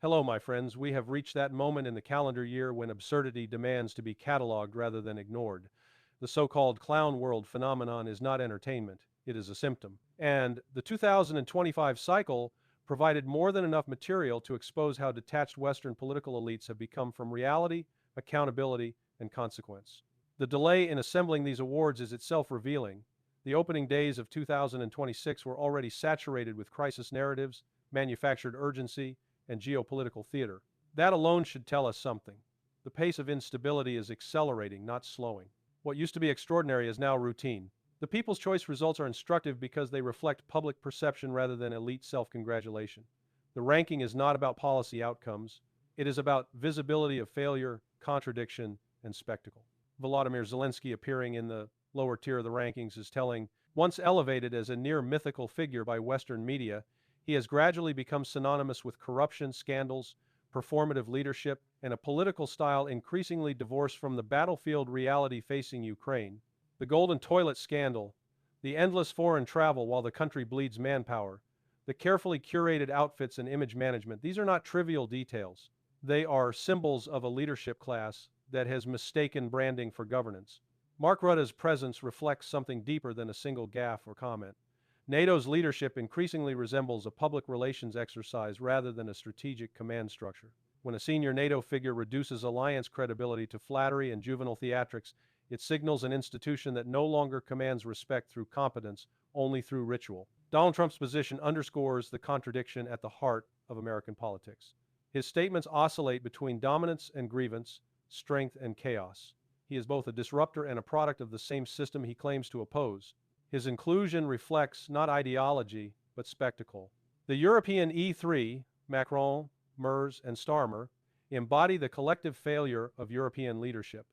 Hello, my friends. We have reached that moment in the calendar year when absurdity demands to be cataloged rather than ignored. The so-called clown world phenomenon is not entertainment, it is a symptom. And the 2025 cycle provided more than enough material to expose how detached Western political elites have become from reality, accountability, and consequence. The delay in assembling these awards is itself revealing. The opening days of 2026 were already saturated with crisis narratives, manufactured urgency, and geopolitical theater. That alone should tell us something. The pace of instability is accelerating, not slowing. What used to be extraordinary is now routine. The People's Choice results are instructive because they reflect public perception rather than elite self-congratulation. The ranking is not about policy outcomes. It is about visibility of failure, contradiction, and spectacle. Volodymyr Zelensky appearing in the lower tier of the rankings is telling. Once elevated as a near mythical figure by Western media, he has gradually become synonymous with corruption, scandals, performative leadership, and a political style increasingly divorced from the battlefield reality facing Ukraine. The golden toilet scandal, the endless foreign travel while the country bleeds manpower, the carefully curated outfits and image management, these are not trivial details. They are symbols of a leadership class that has mistaken branding for governance. Mark Rutte's presence reflects something deeper than a single gaffe or comment. NATO's leadership increasingly resembles a public relations exercise rather than a strategic command structure. When a senior NATO figure reduces alliance credibility to flattery and juvenile theatrics, it signals an institution that no longer commands respect through competence, only through ritual. Donald Trump's position underscores the contradiction at the heart of American politics. His statements oscillate between dominance and grievance, strength and chaos. He is both a disruptor and a product of the same system he claims to oppose. His inclusion reflects not ideology, but spectacle. The European E3, Macron, Merz, and Starmer, embody the collective failure of European leadership.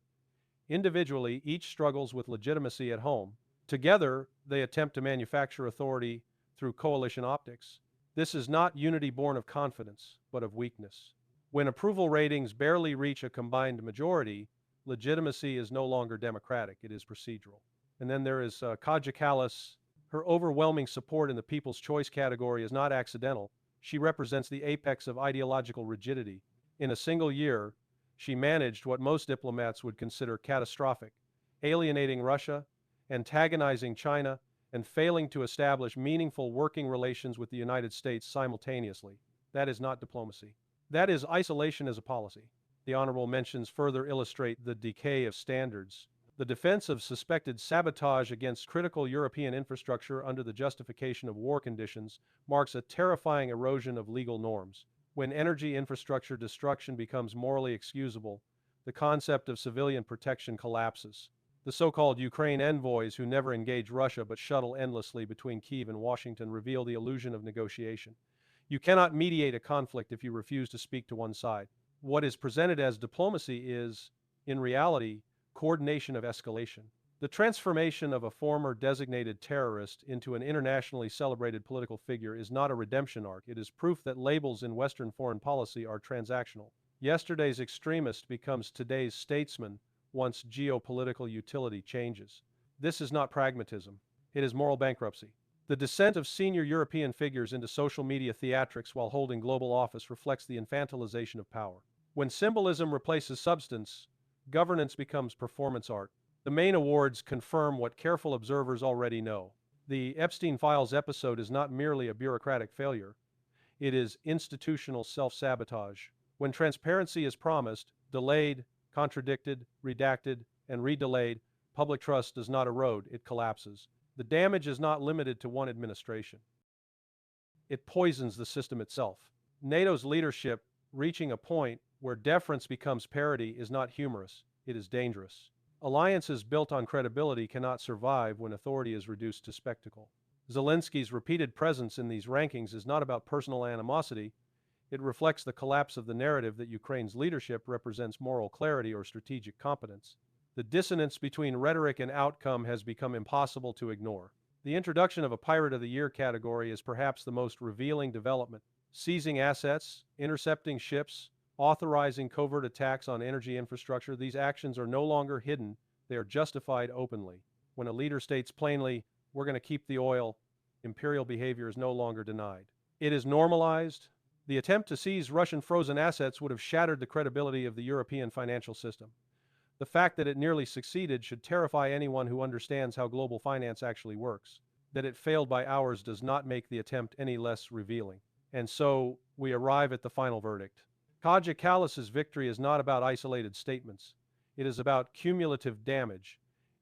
Individually, each struggles with legitimacy at home. Together, they attempt to manufacture authority through coalition optics. This is not unity born of confidence, but of weakness. When approval ratings barely reach a combined majority, legitimacy is no longer democratic, it is procedural. And then there is Kaja Kallas. Her overwhelming support in the People's Choice category is not accidental. She represents the apex of ideological rigidity. In a single year, she managed what most diplomats would consider catastrophic, alienating Russia, antagonizing China, and failing to establish meaningful working relations with the United States simultaneously. That is not diplomacy. That is isolation as a policy. The honorable mentions further illustrate the decay of standards. The defense of suspected sabotage against critical European infrastructure under the justification of war conditions marks a terrifying erosion of legal norms. When energy infrastructure destruction becomes morally excusable, the concept of civilian protection collapses. The so-called Ukraine envoys who never engage Russia but shuttle endlessly between Kyiv and Washington reveal the illusion of negotiation. You cannot mediate a conflict if you refuse to speak to one side. What is presented as diplomacy is, in reality, coordination of escalation. The transformation of a former designated terrorist into an internationally celebrated political figure is not a redemption arc. It is proof that labels in Western foreign policy are transactional. Yesterday's extremist becomes today's statesman once geopolitical utility changes. This is not pragmatism. It is moral bankruptcy. The descent of senior European figures into social media theatrics while holding global office reflects the infantilization of power. When symbolism replaces substance, governance becomes performance art. The main awards confirm what careful observers already know. The Epstein Files episode is not merely a bureaucratic failure. It is institutional self-sabotage. When transparency is promised, delayed, contradicted, redacted, and redelayed, public trust does not erode, it collapses. The damage is not limited to one administration. It poisons the system itself. NATO's leadership, reaching a point where deference becomes parody, is not humorous, it is dangerous. Alliances built on credibility cannot survive when authority is reduced to spectacle. Zelensky's repeated presence in these rankings is not about personal animosity. It reflects the collapse of the narrative that Ukraine's leadership represents moral clarity or strategic competence. The dissonance between rhetoric and outcome has become impossible to ignore. The introduction of a Pirate of the Year category is perhaps the most revealing development. Seizing assets, intercepting ships, authorizing covert attacks on energy infrastructure, these actions are no longer hidden, they are justified openly. When a leader states plainly, "We're going to keep the oil," imperial behavior is no longer denied. It is normalized, The attempt to seize Russian frozen assets would have shattered the credibility of the European financial system. The fact that it nearly succeeded should terrify anyone who understands how global finance actually works. That it failed by hours does not make the attempt any less revealing. And so, we arrive at the final verdict. Kaja Kallas's victory is not about isolated statements. It is about cumulative damage.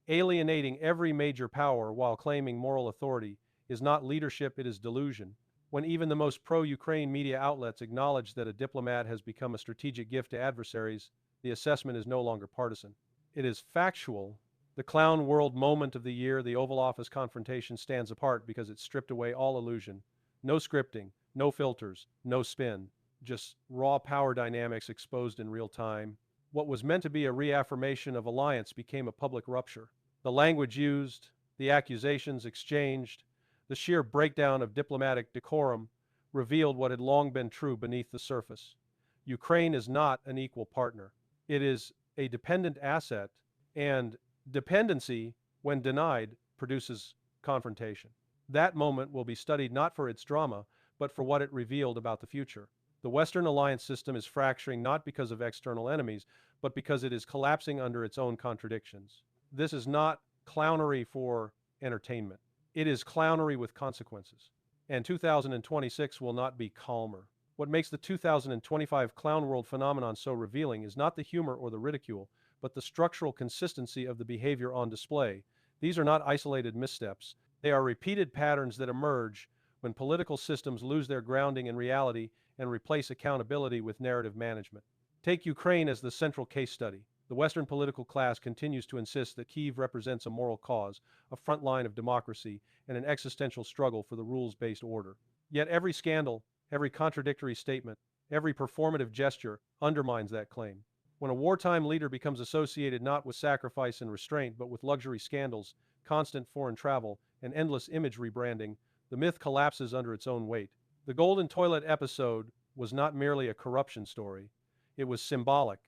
Alienating every major power while claiming moral authority is not leadership, it is delusion. When even the most pro-Ukraine media outlets acknowledge that a diplomat has become a strategic gift to adversaries, the assessment is no longer partisan. It is factual. The clown world moment of the year, the Oval Office confrontation, stands apart because it stripped away all illusion. No scripting, no filters, no spin. Just raw power dynamics exposed in real time. What was meant to be a reaffirmation of alliance became a public rupture. The language used, the accusations exchanged, the sheer breakdown of diplomatic decorum revealed what had long been true beneath the surface. Ukraine is not an equal partner. It is a dependent asset, and dependency, when denied, produces confrontation. That moment will be studied not for its drama, but for what it revealed about the future. The Western alliance system is fracturing not because of external enemies, but because it is collapsing under its own contradictions. This is not clownery for entertainment. It is clownery with consequences. And 2026 will not be calmer. What makes the 2025 clown world phenomenon so revealing is not the humor or the ridicule, but the structural consistency of the behavior on display. These are not isolated missteps. They are repeated patterns that emerge when political systems lose their grounding in reality and replace accountability with narrative management. Take Ukraine as the central case study. The Western political class continues to insist that Kyiv represents a moral cause, a front line of democracy, and an existential struggle for the rules-based order. Yet every scandal, every contradictory statement, every performative gesture undermines that claim. When a wartime leader becomes associated not with sacrifice and restraint, but with luxury scandals, constant foreign travel, and endless image rebranding, the myth collapses under its own weight. The Golden Toilet episode was not merely a corruption story. It was symbolic.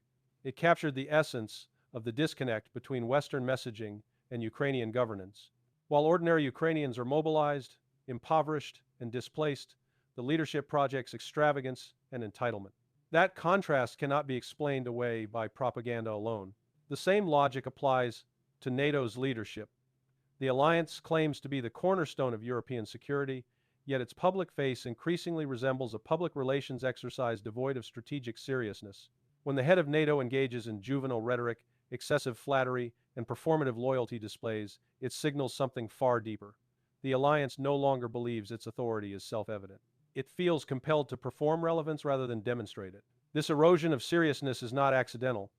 It captured the essence of the disconnect between Western messaging and Ukrainian governance. While ordinary Ukrainians are mobilized, impoverished, and displaced, the leadership project's extravagance and entitlement. That contrast cannot be explained away by propaganda alone. The same logic applies to NATO's leadership. The alliance claims to be the cornerstone of European security, yet its public face increasingly resembles a public relations exercise devoid of strategic seriousness. When the head of NATO engages in juvenile rhetoric, excessive flattery, and performative loyalty displays, it signals something far deeper. The alliance no longer believes its authority is self-evident. It feels compelled to perform relevance rather than demonstrate it. This erosion of seriousness is not accidental.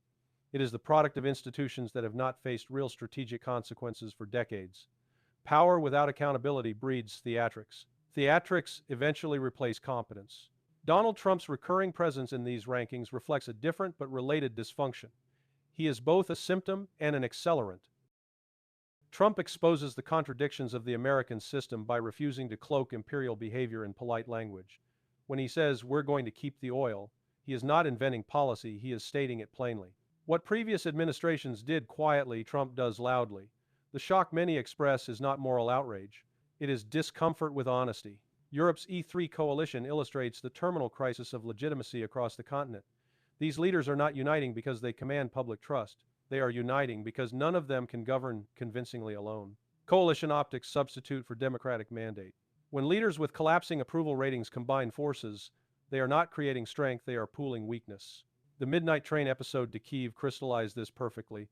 It is the product of institutions that have not faced real strategic consequences for decades. Power without accountability breeds theatrics. Theatrics eventually replace competence. Donald Trump's recurring presence in these rankings reflects a different but related dysfunction. He is both a symptom and an accelerant. Trump exposes the contradictions of the American system by refusing to cloak imperial behavior in polite language. When he says, "We're going to keep the oil," he is not inventing policy, he is stating it plainly. What previous administrations did quietly, Trump does loudly. The shock many express is not moral outrage. It is discomfort with honesty. Europe's E3 coalition illustrates the terminal crisis of legitimacy across the continent. These leaders are not uniting because they command public trust. They are uniting because none of them can govern convincingly alone. Coalition optics substitute for democratic mandate. When leaders with collapsing approval ratings combine forces, they are not creating strength, they are pooling weakness. The Midnight Train episode Decay crystallized this perfectly.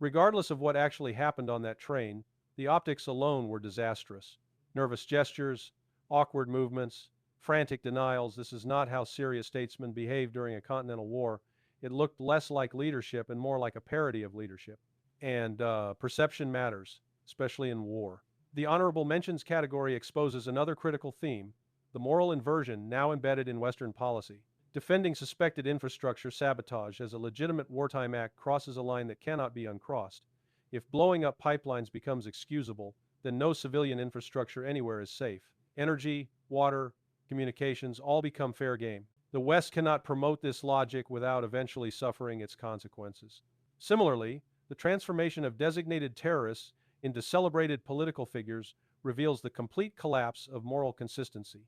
Regardless of what actually happened on that train, the optics alone were disastrous. Nervous gestures, awkward movements, frantic denials. This is not how serious statesmen behave during a continental war. It looked less like leadership and more like a parody of leadership. And perception matters, especially in war. The honorable mentions category exposes another critical theme, the moral inversion now embedded in Western policy. Defending suspected infrastructure sabotage as a legitimate wartime act crosses a line that cannot be uncrossed. If blowing up pipelines becomes excusable, then no civilian infrastructure anywhere is safe. Energy, water, communications all become fair game. The West cannot promote this logic without eventually suffering its consequences. Similarly, the transformation of designated terrorists into celebrated political figures reveals the complete collapse of moral consistency.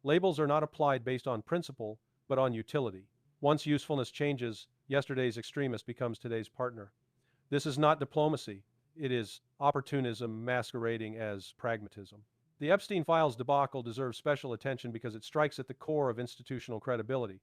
Labels are not applied based on principle, but on utility. Once usefulness changes, yesterday's extremist becomes today's partner. This is not diplomacy. It is opportunism masquerading as pragmatism. The Epstein Files debacle deserves special attention because it strikes at the core of institutional credibility.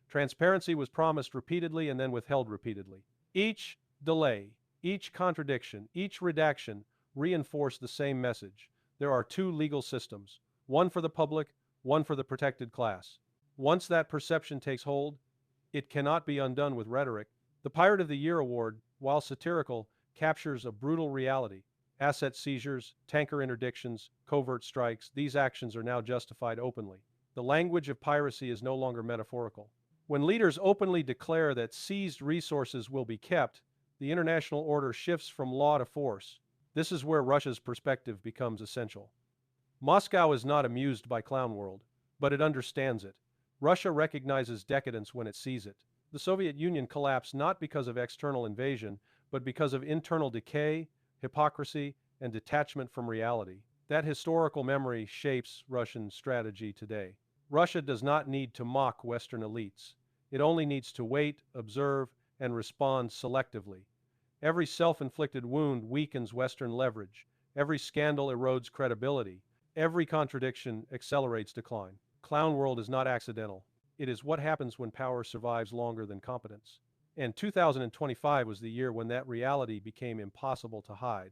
Transparency was promised repeatedly and then withheld repeatedly. Each delay, each contradiction, each redaction reinforced the same message. There are two legal systems, one for the public, one for the protected class. Once that perception takes hold, it cannot be undone with rhetoric. The Pirate of the Year award, while satirical, captures a brutal reality. Asset seizures, tanker interdictions, covert strikes, these actions are now justified openly. The language of piracy is no longer metaphorical. When leaders openly declare that seized resources will be kept, the international order shifts from law to force. This is where Russia's perspective becomes essential. Moscow is not amused by Clown World, but it understands it. Russia recognizes decadence when it sees it. The Soviet Union collapsed not because of external invasion, but because of internal decay, hypocrisy, and detachment from reality. That historical memory shapes Russian strategy today. Russia does not need to mock Western elites. It only needs to wait, observe, and respond selectively. Every self-inflicted wound weakens Western leverage. Every scandal erodes credibility. Every contradiction accelerates decline. Clown World is not accidental. It is what happens when power survives longer than competence. And 2025 was the year when that reality became impossible to hide.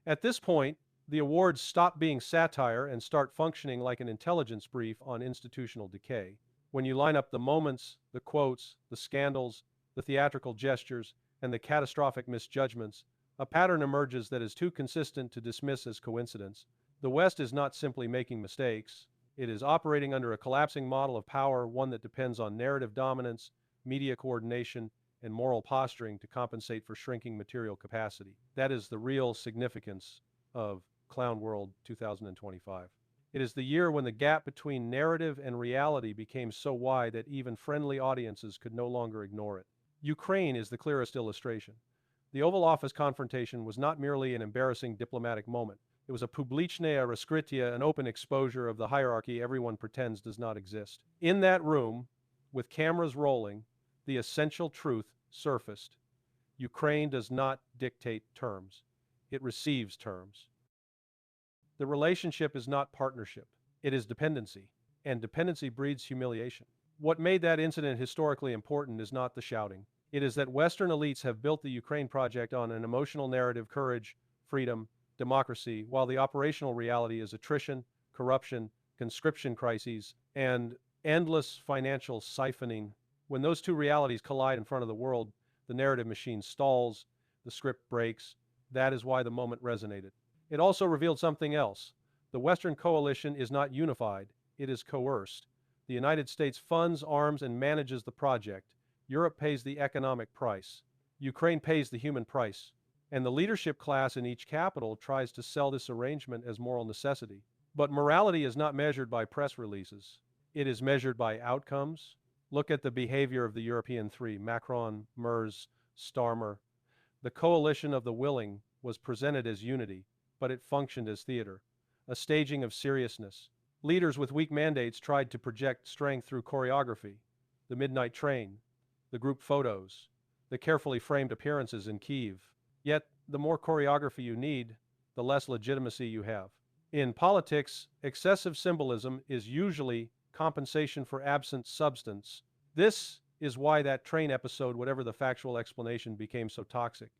At this point, the awards stop being satire and start functioning like an intelligence brief on institutional decay. When you line up the moments, the quotes, the scandals, the theatrical gestures, and the catastrophic misjudgments, a pattern emerges that is too consistent to dismiss as coincidence. The West is not simply making mistakes. It is operating under a collapsing model of power, one that depends on narrative dominance, media coordination, and moral posturing to compensate for shrinking material capacity. That is the real significance of Clown World 2025. It is the year when the gap between narrative and reality became so wide that even friendly audiences could no longer ignore it. Ukraine is the clearest illustration. The Oval Office confrontation was not merely an embarrassing diplomatic moment. It was a publiczne rozkrycie, an open exposure of the hierarchy everyone pretends does not exist. In that room, with cameras rolling, the essential truth surfaced. Ukraine does not dictate terms. It receives terms. The relationship is not partnership. It is dependency. And dependency breeds humiliation. What made that incident historically important is not the shouting. It is that Western elites have built the Ukraine project on an emotional narrative, courage, freedom, democracy, while the operational reality is attrition, corruption, conscription crises, and endless financial siphoning. When those two realities collide in front of the world, the narrative machine stalls, the script breaks. That is why the moment resonated. It also revealed something else. The Western coalition is not unified, it is coerced. The United States funds, arms, and manages the project. Europe pays the economic price. Ukraine pays the human price. And the leadership class in each capital tries to sell this arrangement as moral necessity. But morality is not measured by press releases. It is measured by outcomes. Look at the behavior of the European three, Macron, Merz, Starmer. The coalition of the willing was presented as unity, but it functioned as theater, a staging of seriousness. Leaders with weak mandates tried to project strength through choreography, the midnight train, the group photos, the carefully framed appearances in Kyiv. Yet, the more choreography you need, the less legitimacy you have. In politics, excessive symbolism is usually compensation for absent substance. This is why that train episode, whatever the factual explanation, became so toxic.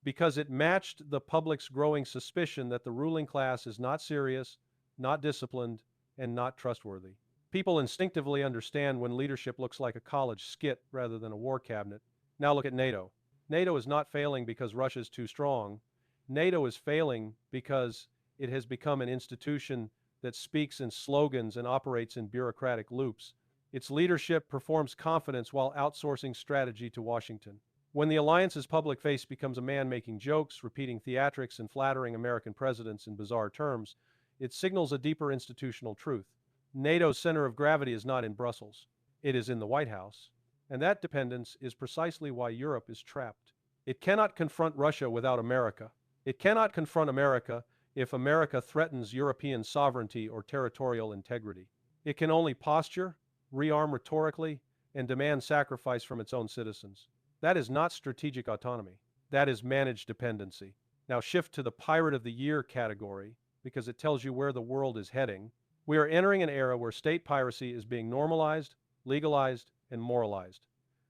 Because it matched the public's growing suspicion that the ruling class is not serious, not disciplined, and not trustworthy. People instinctively understand when leadership looks like a college skit rather than a war cabinet. Now look at NATO. NATO is not failing because Russia is too strong. NATO is failing because it has become an institution that speaks in slogans and operates in bureaucratic loops. Its leadership performs confidence while outsourcing strategy to Washington. When the alliance's public face becomes a man making jokes, repeating theatrics, and flattering American presidents in bizarre terms, it signals a deeper institutional truth. NATO's center of gravity is not in Brussels. It is in the White House. And that dependence is precisely why Europe is trapped. It cannot confront Russia without America. It cannot confront America if America threatens European sovereignty or territorial integrity. It can only posture, rearm rhetorically, and demand sacrifice from its own citizens. That is not strategic autonomy. That is managed dependency. Now shift to the Pirate of the Year category, because it tells you where the world is heading. We are entering an era where state piracy is being normalized, legalized, and moralized.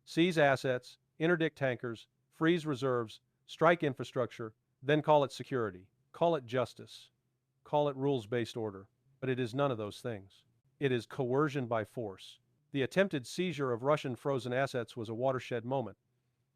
Seize assets, interdict tankers, freeze reserves, strike infrastructure, then call it security. Call it justice. Call it rules-based order. But it is none of those things. It is coercion by force. The attempted seizure of Russian frozen assets was a watershed moment.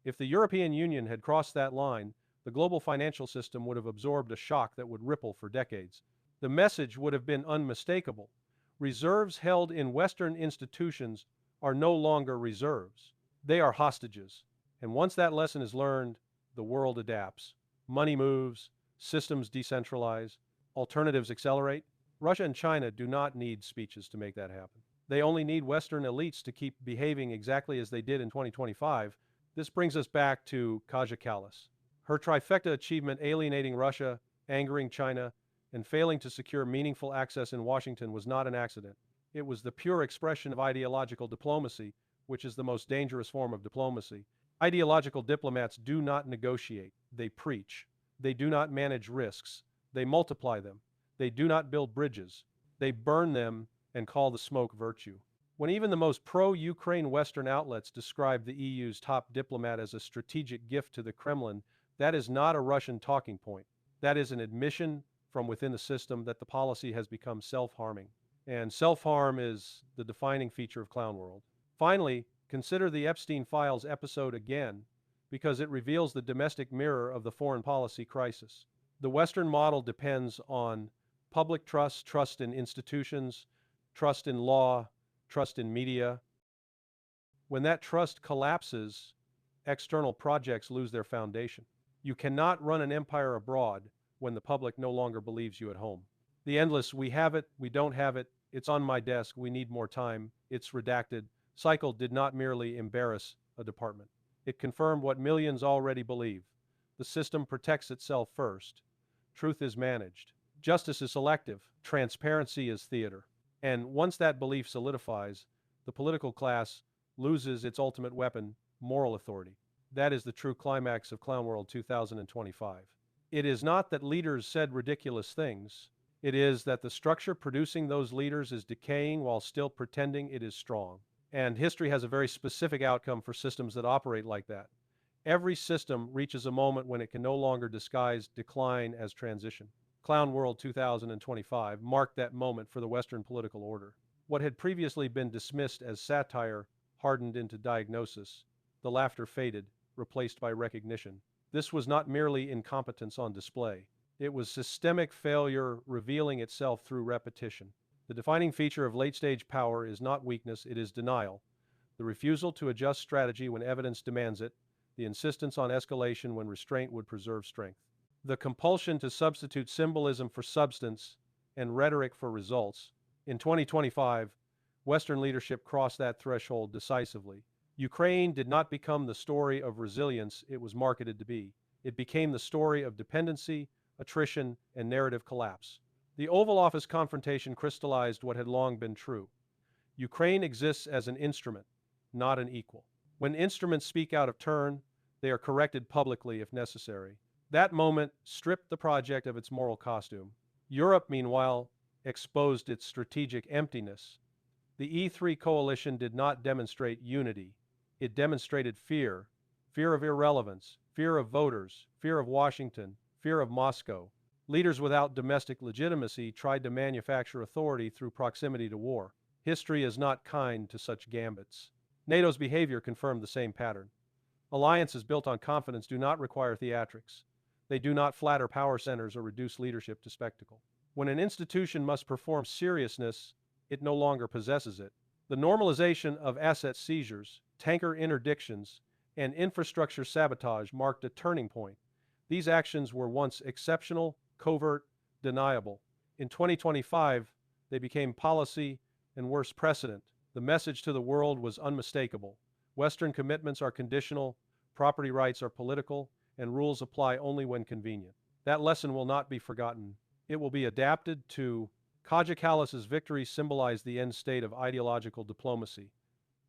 If the European Union had crossed that line, the global financial system would have absorbed a shock that would ripple for decades. The message would have been unmistakable. Reserves held in Western institutions are no longer reserves. They are hostages. And once that lesson is learned, the world adapts. Money moves, systems decentralize, alternatives accelerate. Russia and China do not need speeches to make that happen. They only need Western elites to keep behaving exactly as they did in 2025. This brings us back to Kaja Kallas. Her trifecta achievement alienating Russia, angering China, and failing to secure meaningful access in Washington was not an accident. It was the pure expression of ideological diplomacy, which is the most dangerous form of diplomacy. Ideological diplomats do not negotiate, they preach. They do not manage risks, they multiply them. They do not build bridges, they burn them and call the smoke virtue. When even the most pro-Ukraine Western outlets describe the EU's top diplomat as a strategic gift to the Kremlin, that is not a Russian talking point. That is an admission from within the system that the policy has become self-harming. And self-harm is the defining feature of Clown World. Finally, consider the Epstein Files episode again, because it reveals the domestic mirror of the foreign policy crisis. The Western model depends on public trust, trust in institutions, trust in law, trust in media. When that trust collapses, external projects lose their foundation. You cannot run an empire abroad when the public no longer believes you at home. The endless "we have it, we don't have it, it's on my desk, we need more time, it's redacted" cycle did not merely embarrass a department. It confirmed what millions already believe. The system protects itself first. Truth is managed. Justice is selective. Transparency is theater. And once that belief solidifies, the political class loses its ultimate weapon, moral authority. That is the true climax of Clown World 2025. It is not that leaders said ridiculous things. It is that the structure producing those leaders is decaying while still pretending it is strong. And history has a very specific outcome for systems that operate like that. Every system reaches a moment when it can no longer disguise decline as transition. Clown World 2025 marked that moment for the Western political order. What had previously been dismissed as satire hardened into diagnosis. The laughter faded, replaced by recognition. This was not merely incompetence on display. It was systemic failure revealing itself through repetition. The defining feature of late-stage power is not weakness, it is denial. The refusal to adjust strategy when evidence demands it, the insistence on escalation when restraint would preserve strength. The compulsion to substitute symbolism for substance and rhetoric for results. In 2025, Western leadership crossed that threshold decisively. Ukraine did not become the story of resilience it was marketed to be. It became the story of dependency, attrition, and narrative collapse. The Oval Office confrontation crystallized what had long been true. Ukraine exists as an instrument, not an equal. When instruments speak out of turn, they are corrected publicly if necessary. That moment stripped the project of its moral costume. Europe, meanwhile, exposed its strategic emptiness. The E3 coalition did not demonstrate unity. It demonstrated fear. Fear of irrelevance, fear of voters, fear of Washington, fear of Moscow. Leaders without domestic legitimacy tried to manufacture authority through proximity to war. History is not kind to such gambits. NATO's behavior confirmed the same pattern. Alliances built on confidence do not require theatrics. They do not flatter power centers or reduce leadership to spectacle. When an institution must perform seriousness, it no longer possesses it. The normalization of asset seizures, tanker interdictions, and infrastructure sabotage marked a turning point. These actions were once exceptional, covert, deniable. In 2025, they became policy and worse precedent. The message to the world was unmistakable. Western commitments are conditional, property rights are political, and rules apply only when convenient. That lesson will not be forgotten. It will be adapted to Kaja victory symbolized the end state of ideological diplomacy.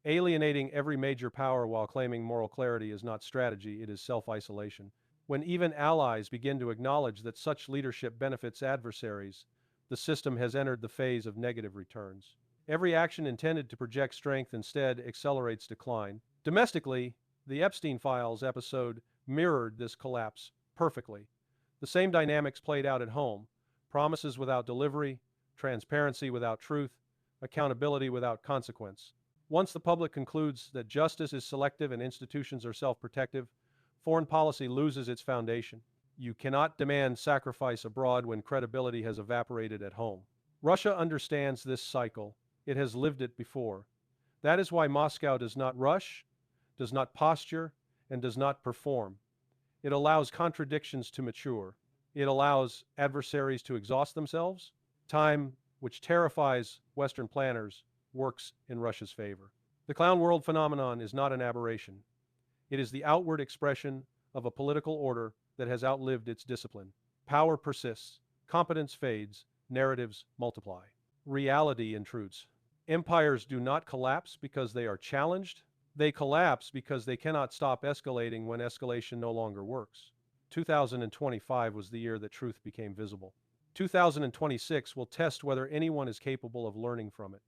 Alienating every major power while claiming moral clarity is not strategy, it is self-isolation. When even allies begin to acknowledge that such leadership benefits adversaries, the system has entered the phase of negative returns. Every action intended to project strength instead accelerates decline. Domestically, the Epstein Files episode mirrored this collapse perfectly. The same dynamics played out at home: promises without delivery, transparency without truth, accountability without consequence. Once the public concludes that justice is selective and institutions are self-protective, foreign policy loses its foundation. You cannot demand sacrifice abroad when credibility has evaporated at home. Russia understands this cycle. It has lived it before. That is why Moscow does not rush, does not posture, and does not perform. It allows contradictions to mature. It allows adversaries to exhaust themselves. Time, which terrifies Western planners, works in Russia's favor. The clown world phenomenon is not an aberration. It is the outward expression of a political order that has outlived its discipline. Power persists, competence fades, narratives multiply. Reality intrudes. Empires do not collapse because they are challenged. They collapse because they cannot stop escalating when escalation no longer works. 2025 was the year that truth became visible. 2026 will test whether anyone is capable of learning from it.